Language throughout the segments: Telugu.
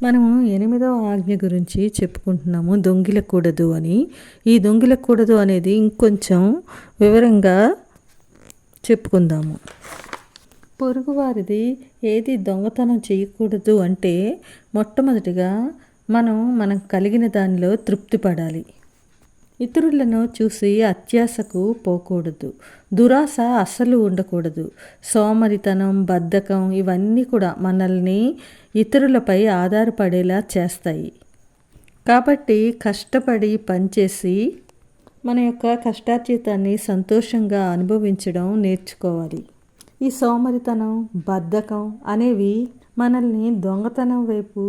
మనము 8వ ఆజ్ఞ గురించి చెప్పుకుంటున్నాము, దొంగిలకూడదు అని. ఈ దొంగిలకూడదు అనేది ఇంకొంచెం వివరంగా చెప్పుకుందాము. పొరుగువారిది ఏది దొంగతనం చేయకూడదు అంటే మొట్టమొదటిగా మనం కలిగిన దానిలో తృప్తి పడాలి. ఇతరులను చూసి అత్యాశకు పోకూడదు. దురాశ అస్సలు ఉండకూడదు. సోమరితనం, బద్ధకం ఇవన్నీ కూడా మనల్ని ఇతరులపై ఆధారపడేలా చేస్తాయి. కాబట్టి కష్టపడి పనిచేసి మన యొక్క కష్టార్జితాన్ని సంతోషంగా అనుభవించడం నేర్చుకోవాలి. ఈ సోమరితనం, బద్ధకం అనేవి మనల్ని దొంగతనం వైపు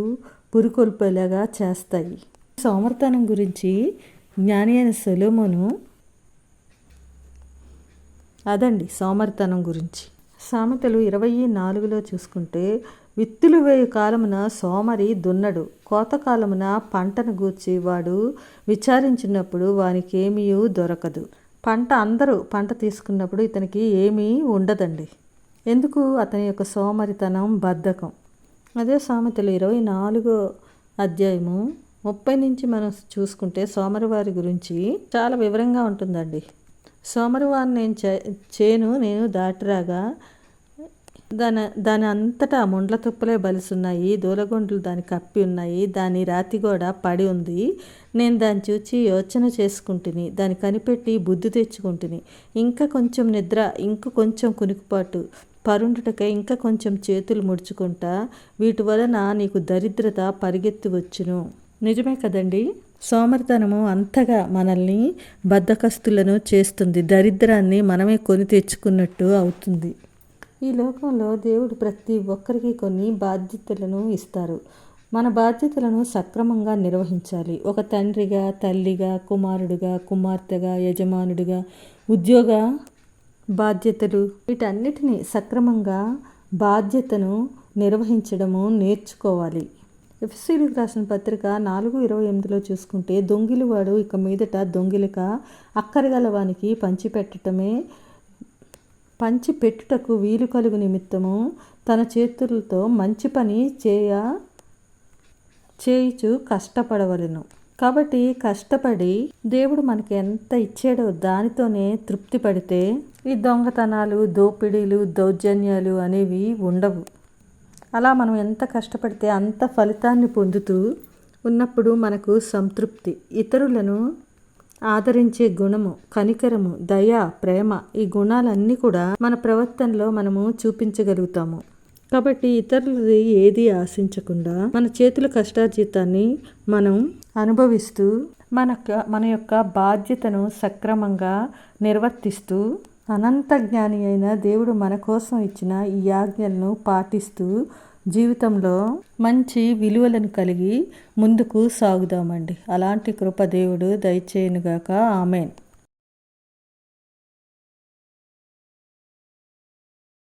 పురికొల్పేలాగా చేస్తాయి. సోమరితనం గురించి జ్ఞాని అయిన సొలొమోను సోమరితనం గురించి సామెతలు 24లో చూసుకుంటే, విత్తులు వేయు కాలమున సోమరి దున్నడు, కోతకాలమున పంటను గూర్చి వాడు విచారించినప్పుడు వానికి ఏమీ దొరకదు. అందరూ పంట తీసుకున్నప్పుడు ఇతనికి ఏమీ ఉండదండి. ఎందుకు? అతని యొక్క సోమరితనం, బద్ధకం. అదే సామెతలు 24 అధ్యాయము 30 నుంచి మనం చూసుకుంటే సోమరివారి గురించి చాలా వివరంగా ఉంటుందండి. సోమరివారిని నేను దాటిరాగా దాని అంతటా ముండ్ల తుప్పలే బలిసున్నాయి, దూలగొండ్లు దాని కప్పి ఉన్నాయి, దాని రాతి కూడా పడి ఉంది. నేను దాన్ని చూచి యోచన చేసుకుంటుని, దాన్ని కనిపెట్టి బుద్ధి తెచ్చుకుంటుని. ఇంకా కొంచెం నిద్ర, ఇంక కొంచెం కునికిపాటు, పరుండుటకై ఇంకా కొంచెం చేతులు ముడుచుకుంటా, వీటి వలన నీకు దరిద్రత పరిగెత్తి వచ్చును. నిజమే కదండి. సోమరితనము అంతగా మనల్ని బద్ధకస్తులను చేస్తుంది. దరిద్రాన్ని మనమే కొని తెచ్చుకున్నట్టు అవుతుంది. ఈ లోకంలో దేవుడు ప్రతి ఒక్కరికి కొన్ని బాధ్యతలను ఇస్తారు. మన బాధ్యతలను సక్రమంగా నిర్వహించాలి. ఒక తండ్రిగా, తల్లిగా, కుమారుడిగా, కుమార్తెగా, యజమానుడిగా, ఉద్యోగ బాధ్యతలు, వీటన్నిటినీ సక్రమంగా బాధ్యతను నిర్వహించడము నేర్చుకోవాలి. ఎఫెసీయులకు రాసిన పత్రిక 4:28లో చూసుకుంటే, దొంగిలివాడు ఇక మీదట దొంగిలిక, అక్కరగలవానికి పంచిపెట్టుటకు వీలు కలుగు నిమిత్తము తన చేతులతో మంచి పని చేయుచు కష్టపడవలెను. కాబట్టి కష్టపడి దేవుడు మనకి ఎంత ఇచ్చాడో దానితోనే తృప్తి పడితే ఈ దొంగతనాలు, దోపిడీలు, దౌర్జన్యాలు అనేవి ఉండవు. అలా మనం ఎంత కష్టపడితే అంత ఫలితాన్ని పొందుతూ ఉన్నప్పుడు మనకు సంతృప్తి. ఇతరులను ఆదరించే గుణము, కనికరము, దయ, ప్రేమ, ఈ గుణాలన్నీ కూడా మన ప్రవర్తనలో మనము చూపించగలుగుతాము. కాబట్టి ఇతరులది ఏది ఆశించకుండా మన చేతుల కష్టార్జితాన్ని మనం అనుభవిస్తూ మన యొక్క బాధ్యతను సక్రమంగా నిర్వర్తిస్తూ, అనంత జ్ఞాని అయిన దేవుడు మన కోసం ఇచ్చిన ఈ ఆజ్ఞలను పాటిస్తూ జీవితంలో మంచి విలువలను కలిగి ముందుకు సాగుదామండి. అలాంటి కృప దేవుడు దయచేయునుగాక. ఆమేన్.